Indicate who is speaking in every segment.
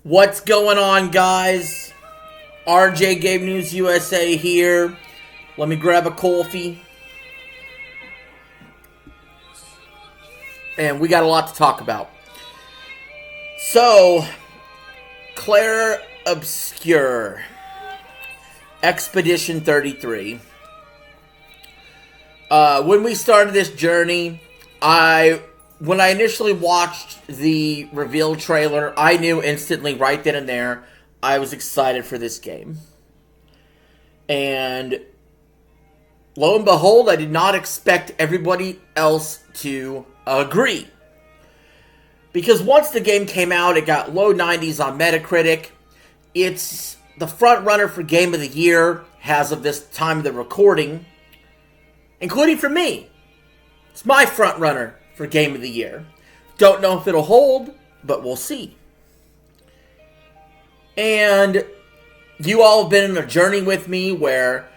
Speaker 1: What's going on, guys? RJ Game News USA here. Let me grab a coffee. And we got a lot to talk about. So, Claire Obscur Expedition 33. When we started this journey, when I initially watched the reveal trailer, I knew instantly right then and there I was excited for this game. And lo and behold, I did not expect everybody else to agree. Because once the game came out, it got low 90s on Metacritic. It's the front runner for Game of the Year as of this time of the recording, including for me. It's my front runner for Game of the Year. Don't know if it'll hold, but we'll see. And you all have been on a journey with me where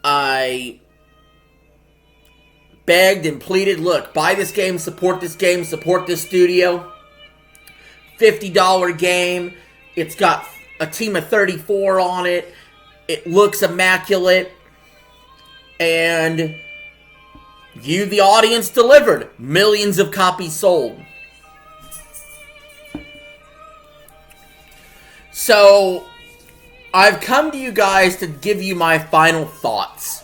Speaker 1: I begged and pleaded, look, buy this game, support this studio. $50 game. It's got a team of 34 on it. It looks immaculate. And you, the audience, delivered. Millions of copies sold. So, I've come to you guys to give you my final thoughts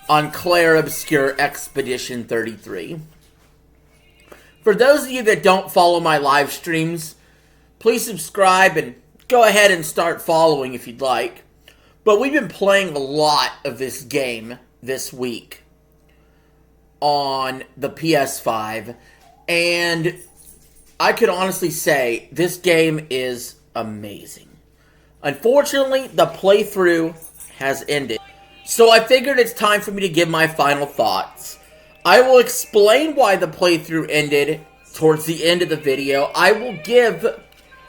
Speaker 1: on Claire Obscur Expedition 33. For those of you that don't follow my live streams, please subscribe and go ahead and start following if you'd like. But we've been playing a lot of this game this week on the PS5, and I could honestly say this game is amazing. Unfortunately, the playthrough has ended, so I figured it's time for me to give my final thoughts. I will explain why the playthrough ended towards the end of the video. I will give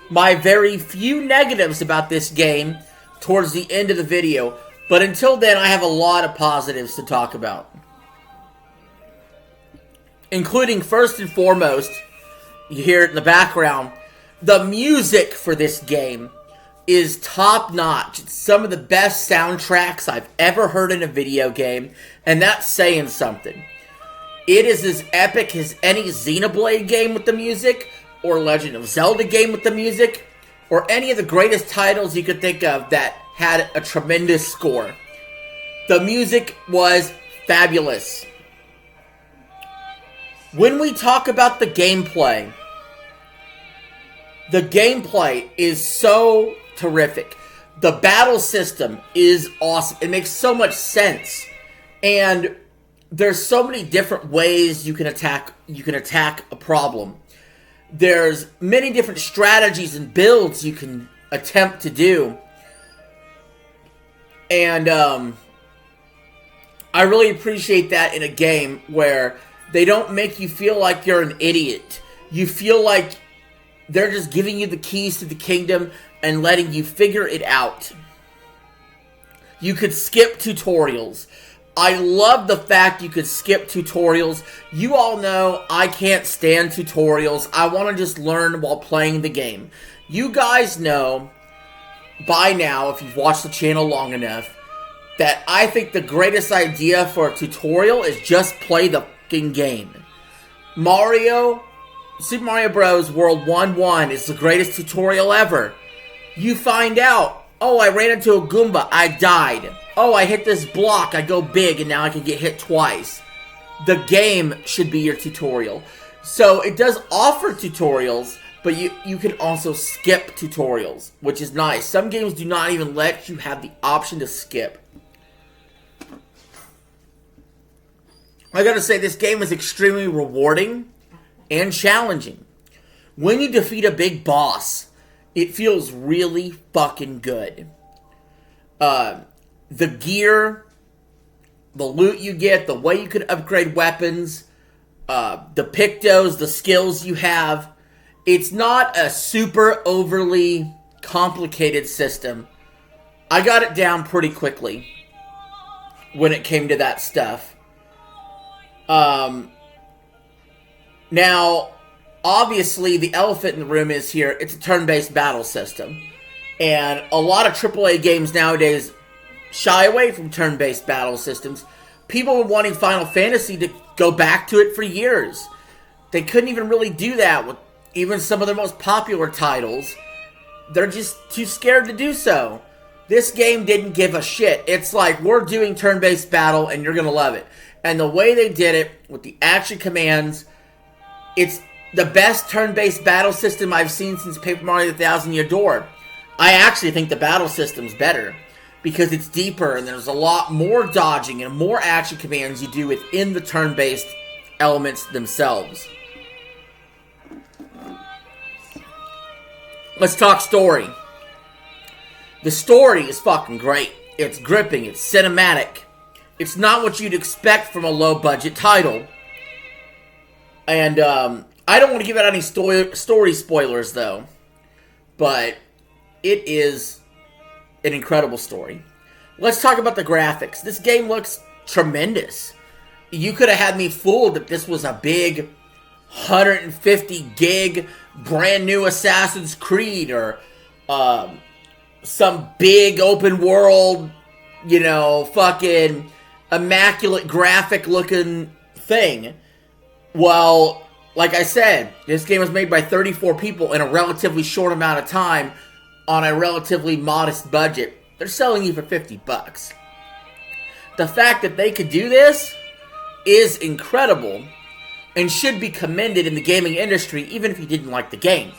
Speaker 1: my very few negatives about this game towards the end of the video, but until then, I have a lot of positives to talk about. Including, first and foremost, you hear it in the background, the music for this game is top-notch. It's some of the best soundtracks I've ever heard in a video game, and that's saying something. It is as epic as any Xenoblade game with the music, or Legend of Zelda game with the music, or any of the greatest titles you could think of that had a tremendous score. The music was fabulous. When we talk about the gameplay is so terrific. The battle system is awesome. It makes so much sense. And there's so many different ways you can attack a problem. There's many different strategies and builds you can attempt to do. And I really appreciate that in a game where they don't make you feel like you're an idiot. You feel like they're just giving you the keys to the kingdom and letting you figure it out. You could skip tutorials. I love the fact you could skip tutorials. You all know I can't stand tutorials. I want to just learn while playing the game. You guys know by now, if you've watched the channel long enough, that I think the greatest idea for a tutorial is just play the fucking game. Super Mario Bros. World 1-1 is the greatest tutorial ever. You find out, oh, I ran into a Goomba, I died. Oh, I hit this block, I go big, and now I can get hit twice. The game should be your tutorial. So it does offer tutorials, but you can also skip tutorials, which is nice. Some games do not even let you have the option to skip. I gotta say, this game is extremely rewarding and challenging. When you defeat a big boss, it feels really fucking good. The gear, the loot you get, the way you can upgrade weapons, the pictos, the skills you have. It's not a super overly complicated system. I got it down pretty quickly when it came to that stuff. Now, obviously the elephant in the room is here, it's a turn-based battle system. And a lot of AAA games nowadays shy away from turn-based battle systems. People were wanting Final Fantasy to go back to it for years. They couldn't even really do that with even some of their most popular titles. They're just too scared to do so. This game didn't give a shit. It's like, we're doing turn-based battle and you're going to love it. And the way they did it, with the action commands, it's the best turn-based battle system I've seen since Paper Mario: The Thousand Year Door. I actually think the battle system's better, because it's deeper and there's a lot more dodging and more action commands you do within the turn-based elements themselves. Let's talk story. The story is fucking great. It's gripping. It's cinematic. It's not what you'd expect from a low-budget title. And I don't want to give out any story spoilers, though. But it is an incredible story. Let's talk about the graphics. This game looks tremendous. You could have had me fooled that this was a big 150 gig brand new Assassin's Creed or some big open world, fucking immaculate graphic looking thing. Well, like I said, this game was made by 34 people in a relatively short amount of time on a relatively modest budget. They're selling you for $50. The fact that they could do this is incredible and should be commended in the gaming industry, even if you didn't like the game.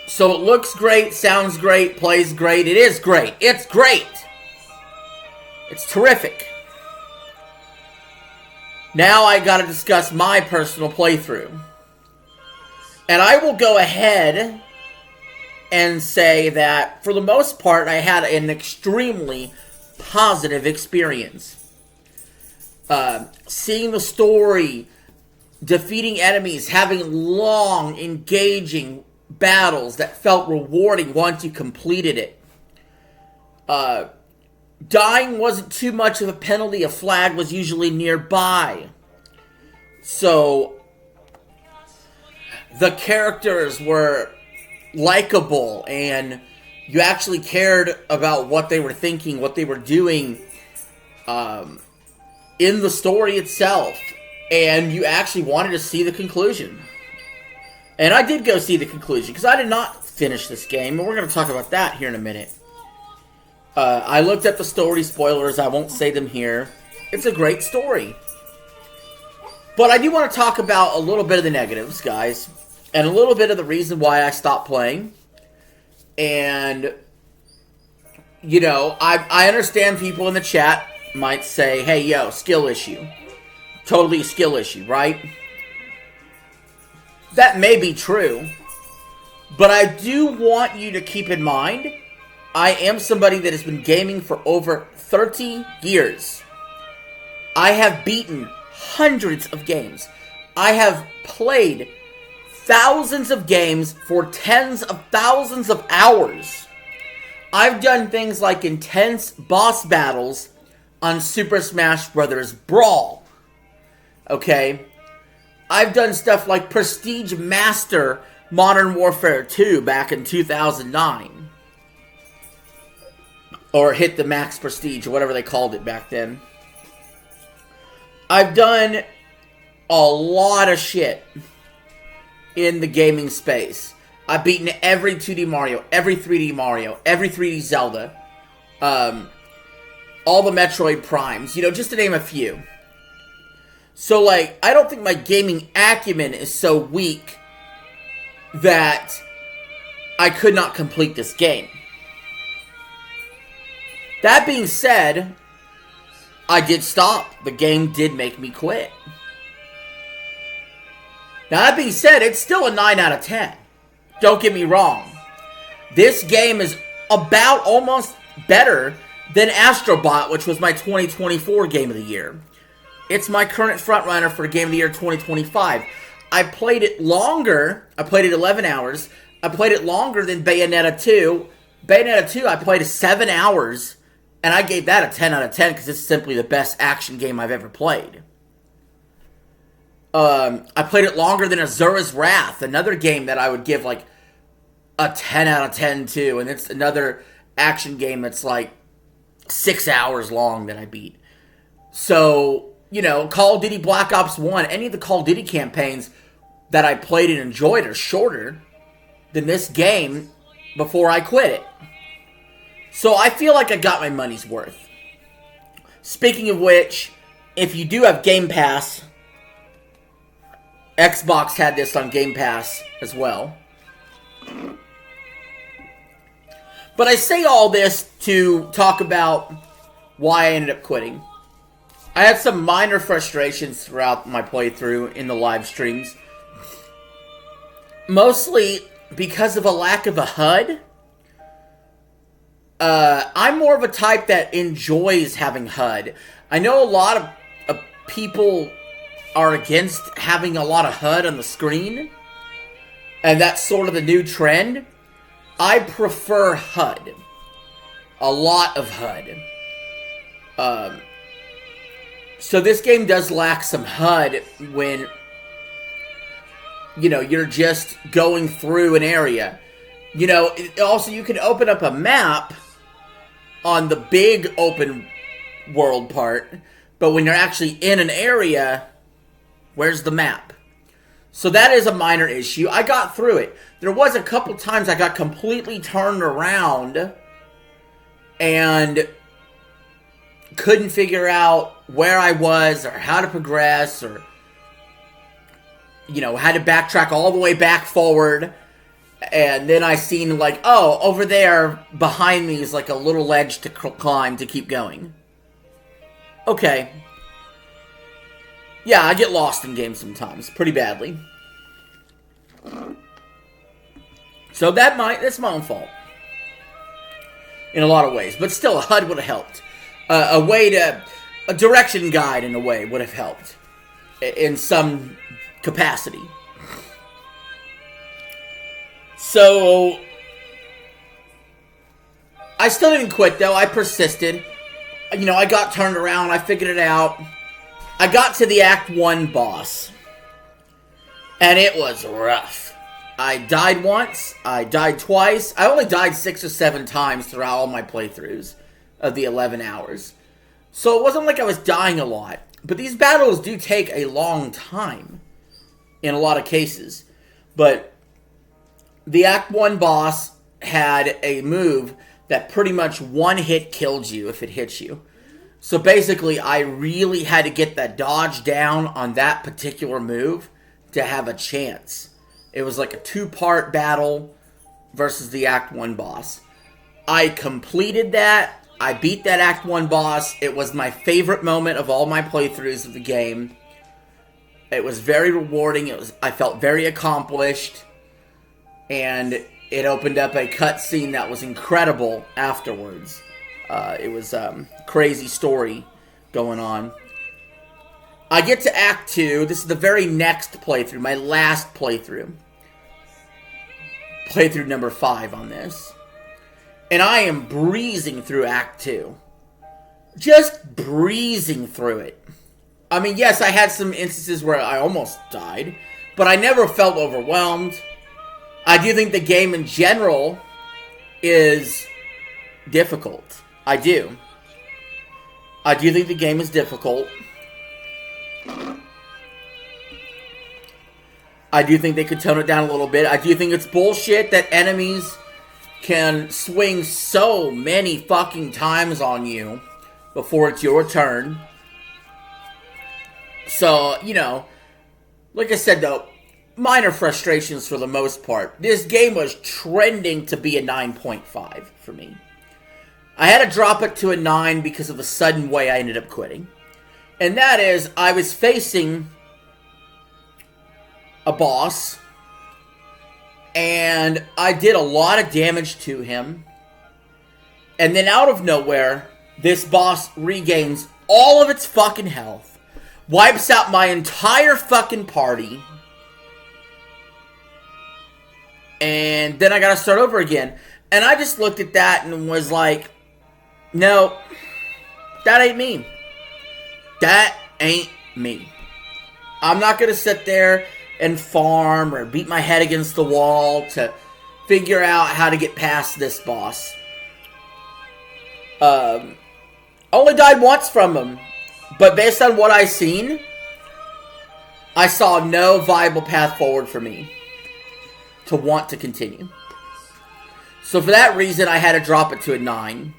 Speaker 1: So it looks great, sounds great, plays great. It is great. It's great. It's terrific. Now I gotta discuss my personal playthrough. And I will go ahead and say that, for the most part, I had an extremely positive experience. Seeing the story, defeating enemies, having long, engaging battles that felt rewarding once you completed it. Dying wasn't too much of a penalty. A flag was usually nearby. So the characters were likable, and you actually cared about what they were thinking, what they were doing in the story itself. And you actually wanted to see the conclusion. And I did go see the conclusion, because I did not finish this game, and we're going to talk about that here in a minute. I looked at the story spoilers. I won't say them here. It's a great story. But I do want to talk about a little bit of the negatives, guys. And a little bit of the reason why I stopped playing. And, I understand people in the chat might say, hey, yo, skill issue. Totally a skill issue, right? That may be true. But I do want you to keep in mind, I am somebody that has been gaming for over 30 years. I have beaten hundreds of games. I have played thousands of games for tens of thousands of hours. I've done things like intense boss battles on Super Smash Bros. Brawl. Okay? I've done stuff like Prestige Master Modern Warfare 2 back in 2009. Or hit the max prestige, or whatever they called it back then. I've done a lot of shit in the gaming space. I've beaten every 2D Mario, every 3D Mario, every 3D Zelda, all the Metroid Primes, just to name a few. So, I don't think my gaming acumen is so weak that I could not complete this game. That being said, I did stop. The game did make me quit. Now, that being said, it's still a 9 out of 10. Don't get me wrong. This game is about almost better than Astrobot, which was my 2024 Game of the Year. It's my current frontrunner for Game of the Year 2025. I played it longer. I played it 11 hours. I played it longer than Bayonetta 2. Bayonetta 2, I played 7 hours. And I gave that a 10 out of 10 because it's simply the best action game I've ever played. I played it longer than Azura's Wrath, another game that I would give like a 10 out of 10 to, and it's another action game that's like 6 hours long that I beat. So, you know, Call of Duty Black Ops 1, any of the Call of Duty campaigns that I played and enjoyed are shorter than this game before I quit it. So I feel like I got my money's worth. Speaking of which, if you do have Game Pass, Xbox had this on Game Pass as well. But I say all this to talk about why I ended up quitting. I had some minor frustrations throughout my playthrough in the live streams. Mostly because of a lack of a HUD. I'm more of a type that enjoys having HUD. I know a lot of people are against having a lot of HUD on the screen. And that's sort of the new trend. I prefer HUD. A lot of HUD. So this game does lack some HUD when, you know, you're just going through an area. You know, also you can open up a map on the big open world part, but when you're actually in an area, where's the map? So that is a minor issue. I got through it. There was a couple times I got completely turned around and couldn't figure out where I was or how to progress, or, you know, had to backtrack all the way back forward. And then I seen like, oh, over there behind me is like a little ledge to climb to keep going. Okay. Yeah, I get lost in games sometimes, pretty badly. So that's my own fault. In a lot of ways. But still, a HUD would have helped. A direction guide, in a way, would have helped. In some capacity. So, I still didn't quit, though. I persisted. You know, I got turned around. I figured it out. I got to the Act 1 boss. And it was rough. I died once. I died twice. I only died 6 or 7 times throughout all my playthroughs of the 11 hours. So it wasn't like I was dying a lot. But these battles do take a long time. In a lot of cases. But the Act 1 boss had a move that pretty much one hit killed you if it hits you. So basically, I really had to get that dodge down on that particular move to have a chance. It was like a 2-part battle versus the Act 1 boss. I completed that. I beat that Act 1 boss. It was my favorite moment of all my playthroughs of the game. It was very rewarding. I felt very accomplished. And it opened up a cutscene that was incredible afterwards. It was a crazy story going on. I get to Act 2. This is the very next playthrough. My last playthrough. Playthrough number 5 on this. And I am breezing through Act 2. Just breezing through it. I mean, yes, I had some instances where I almost died. But I never felt overwhelmed. I do think the game in general is difficult. I do. I do think the game is difficult. I do think they could tone it down a little bit. I do think it's bullshit that enemies can swing so many fucking times on you before it's your turn. So, you know, like I said though, minor frustrations for the most part. This game was trending to be a 9.5 for me. I had to drop it to a 9 because of the sudden way I ended up quitting. And that is, I was facing a boss, and I did a lot of damage to him. And then out of nowhere, this boss regains all of its fucking health, wipes out my entire fucking party, and then I gotta start over again. And I just looked at that and was like, no, that ain't me. That ain't me. I'm not going to sit there and farm or beat my head against the wall to figure out how to get past this boss. Only died once from him. But based on what I've seen, I saw no viable path forward for me to want to continue. So for that reason, I had to drop it to a 9.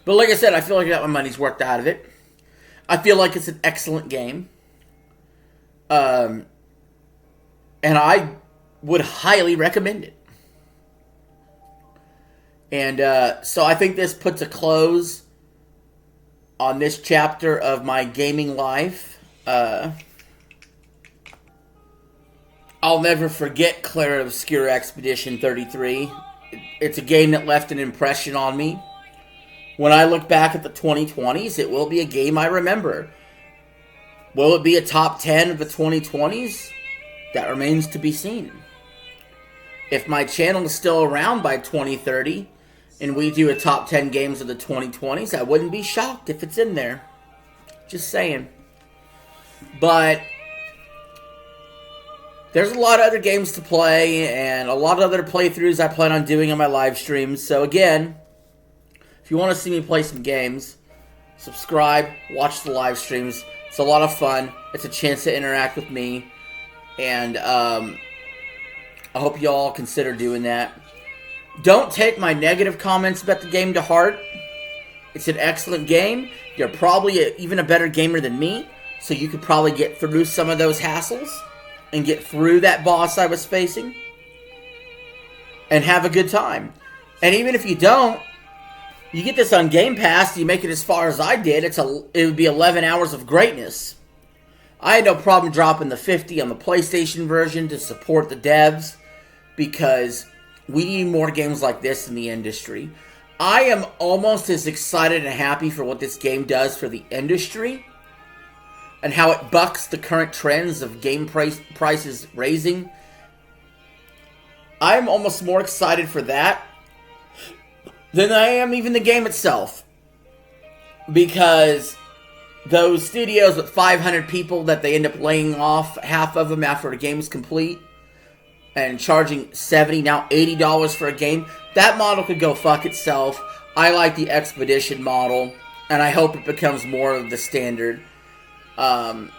Speaker 1: But like I said, I feel like I got my money's worth out of it. I feel like it's an excellent game. And I would highly recommend it. And so I think this puts a close on this chapter of my gaming life. I'll never forget Clair Obscur Expedition 33. It's a game that left an impression on me. When I look back at the 2020s, it will be a game I remember. Will it be a top 10 of the 2020s? That remains to be seen. If my channel is still around by 2030, and we do a top 10 games of the 2020s, I wouldn't be shocked if it's in there. Just saying. But there's a lot of other games to play, and a lot of other playthroughs I plan on doing on my live streams. So again, if you want to see me play some games, subscribe, watch the live streams. It's a lot of fun. It's a chance to interact with me. And I hope you all consider doing that. Don't take my negative comments about the game to heart. It's an excellent game. You're probably even a better gamer than me, so you could probably get through some of those hassles and get through that boss I was facing and have a good time. And even if you don't, you get this on Game Pass, you make it as far as I did, it would be 11 hours of greatness. I had no problem dropping the 50 on the PlayStation version to support the devs, because we need more games like this in the industry. I am almost as excited and happy for what this game does for the industry and how it bucks the current trends of game prices raising. I'm almost more excited for that than I am even the game itself. Because those studios with 500 people that they end up laying off half of them after a game's complete and charging $70, now $80 for a game, that model could go fuck itself. I like the Expedition model, and I hope it becomes more of the standard. Going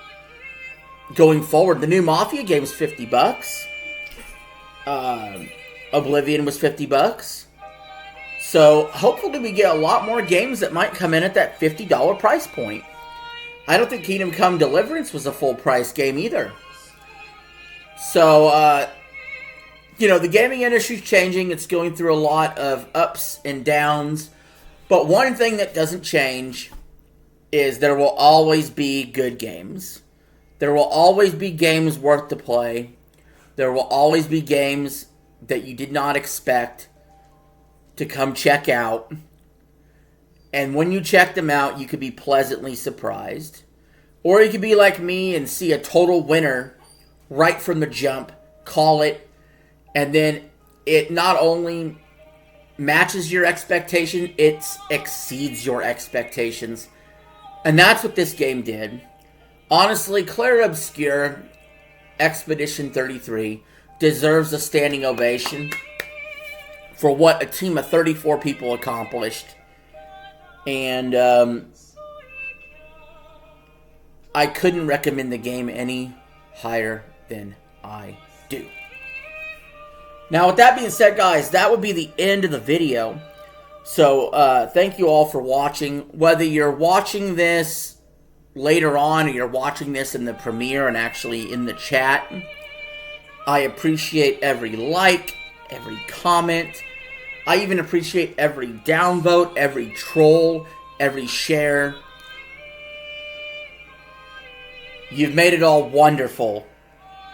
Speaker 1: forward, the new Mafia game is $50. Oblivion was $50. So hopefully we get a lot more games that might come in at that $50 price point. I don't think Kingdom Come Deliverance was a full price game either. So, you know, the gaming industry's changing. It's going through a lot of ups and downs. But one thing that doesn't change is there will always be good games. There will always be games worth to play. There will always be games that you did not expect to come check out. And when you check them out, you could be pleasantly surprised. Or you could be like me and see a total winner right from the jump, call it, and then it not only matches your expectation, it exceeds your expectations. And that's what this game did. Honestly, Clair Obscur Expedition 33 deserves a standing ovation for what a team of 34 people accomplished. And I couldn't recommend the game any higher than I do. Now, with that being said, guys, that would be the end of the video. So, thank you all for watching. Whether you're watching this later on or you're watching this in the premiere and actually in the chat, I appreciate every like, every comment. I even appreciate every downvote, every troll, every share. You've made it all wonderful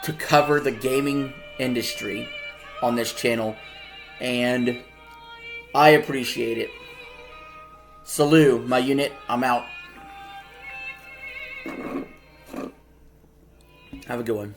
Speaker 1: to cover the gaming industry on this channel, and I appreciate it. Salute, my unit. I'm out. Have a good one.